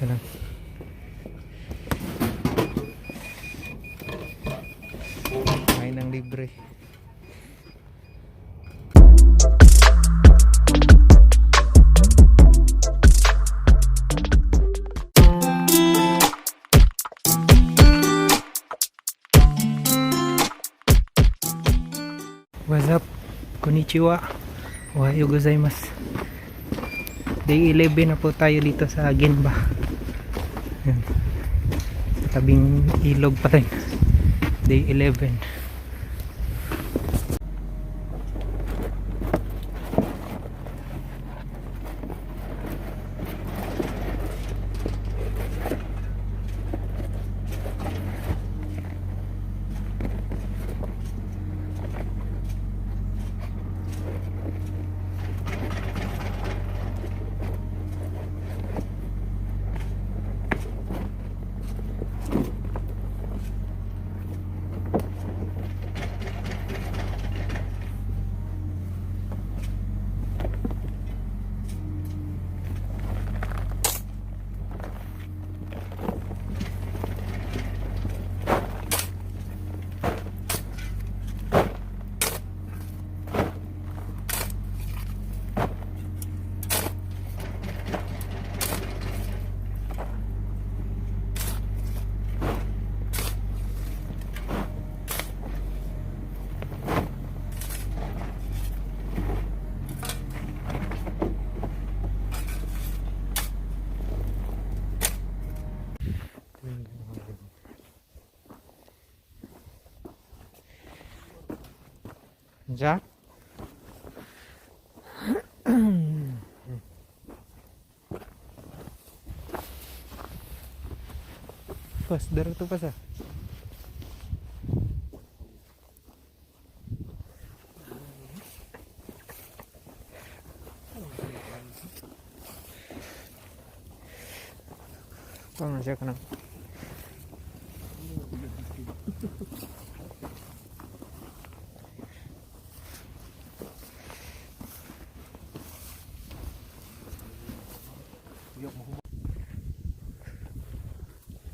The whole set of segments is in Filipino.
Ganun. May nang libre. What's up? Konnichiwa. Ohayo gozaimasu. Day 11 na po tayo dito sa Genba. Yan. Sa tabing ilog pa rin. Day 11. Ja? Pas, darah tu pas ah. Kau siya ka na.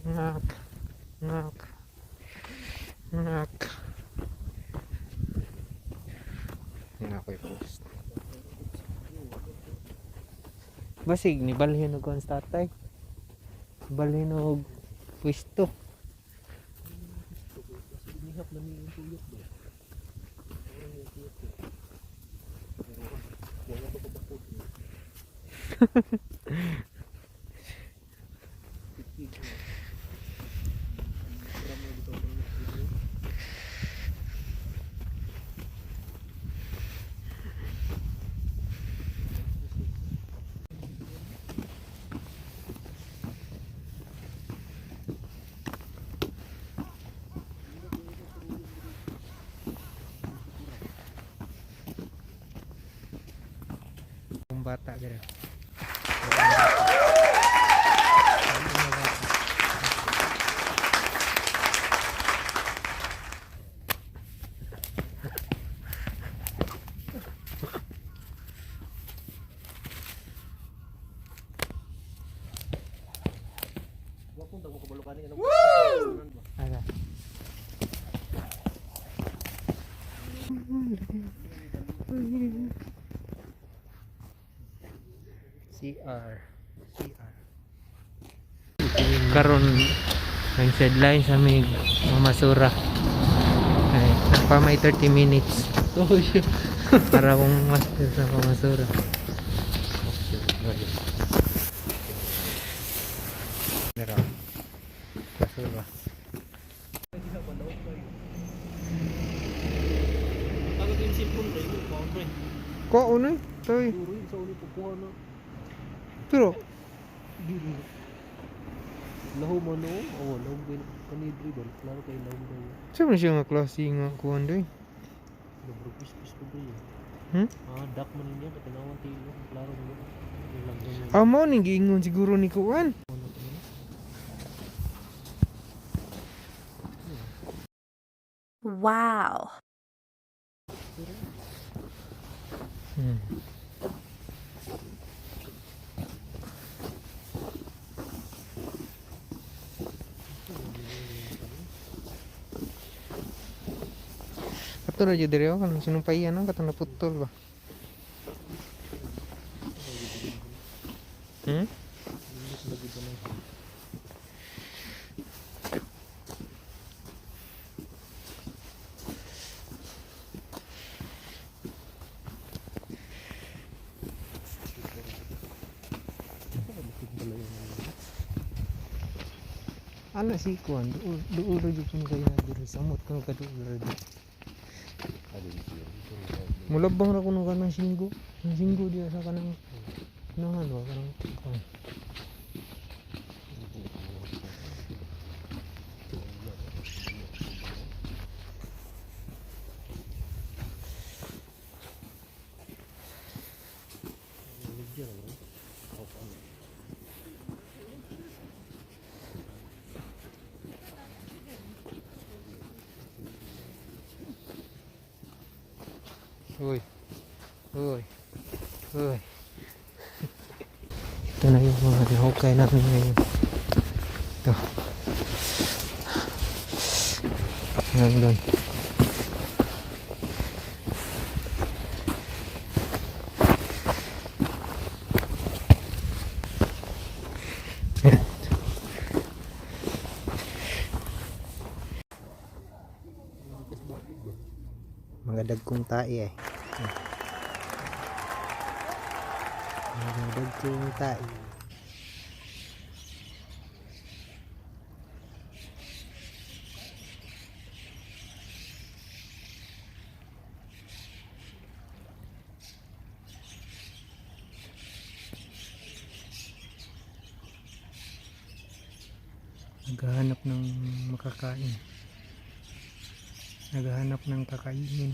Ngak, ngak, ngak. Yan ako i-post. Basig, nibalhin o kong statay. Balhin o pwesto. Bata gitu. Ada. CR karon ang sideline sa mig mamasura ay pa may 30 minutes para kung master sa pamasura. Pero basura ko unoy toy pero lahu man o lahu kanidri ba klaro kay lahu daw sabi siya nga klase nga kuhan doy pis ko ba hmm? Dak man niya katanawan tayo klaro mo mo ning giingon siguro ni kuhan. Wow. putol aja dari awal kan sinumpayan ang katong naputol ba. Linis lagi ba na ito? Ala si kuan duul ra jud kun kay na diri samot kan ka duul ra jud. Mulabang ra kuno kanang singgo. Ang singgo dia sa kanang nangan wa kanang kuan. Uy. Uy. Uy. Ito na yung mga nahukay namin ngayon. Ito. Hanggang doon. Mga dagkong tae eh. Mga dagkong tae. Naghahanap ng makakain. Naghahanap ng kakainin.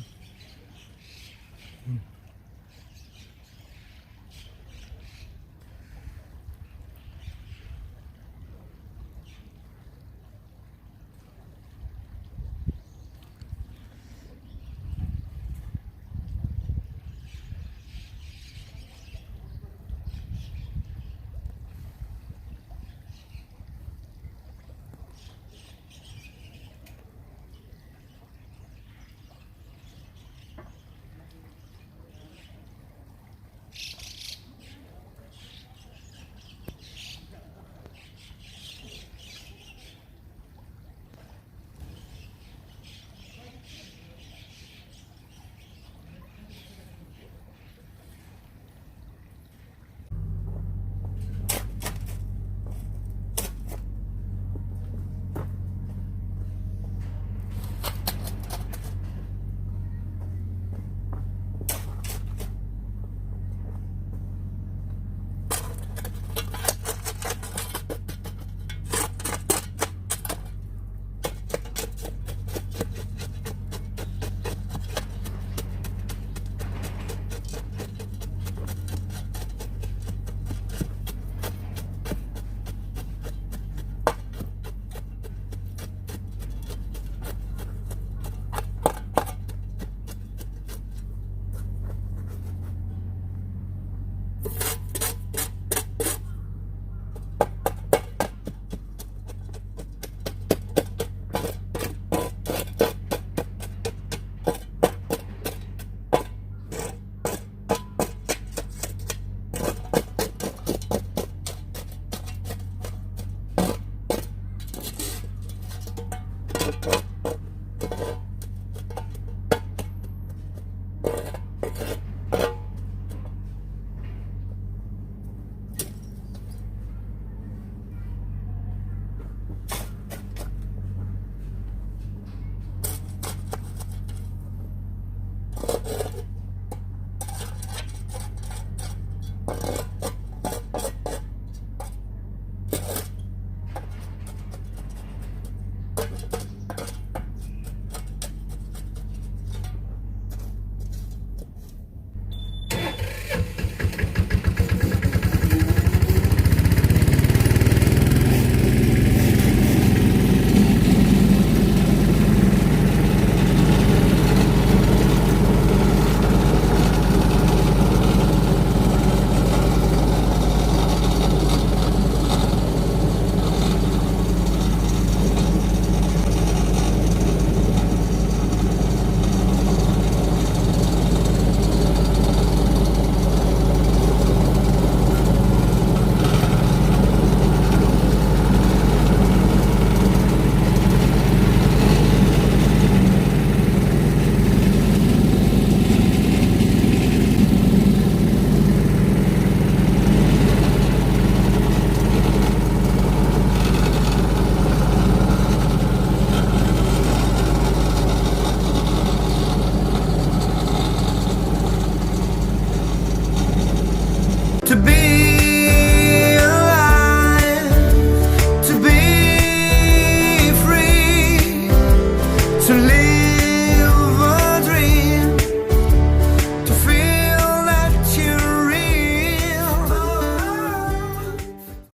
to be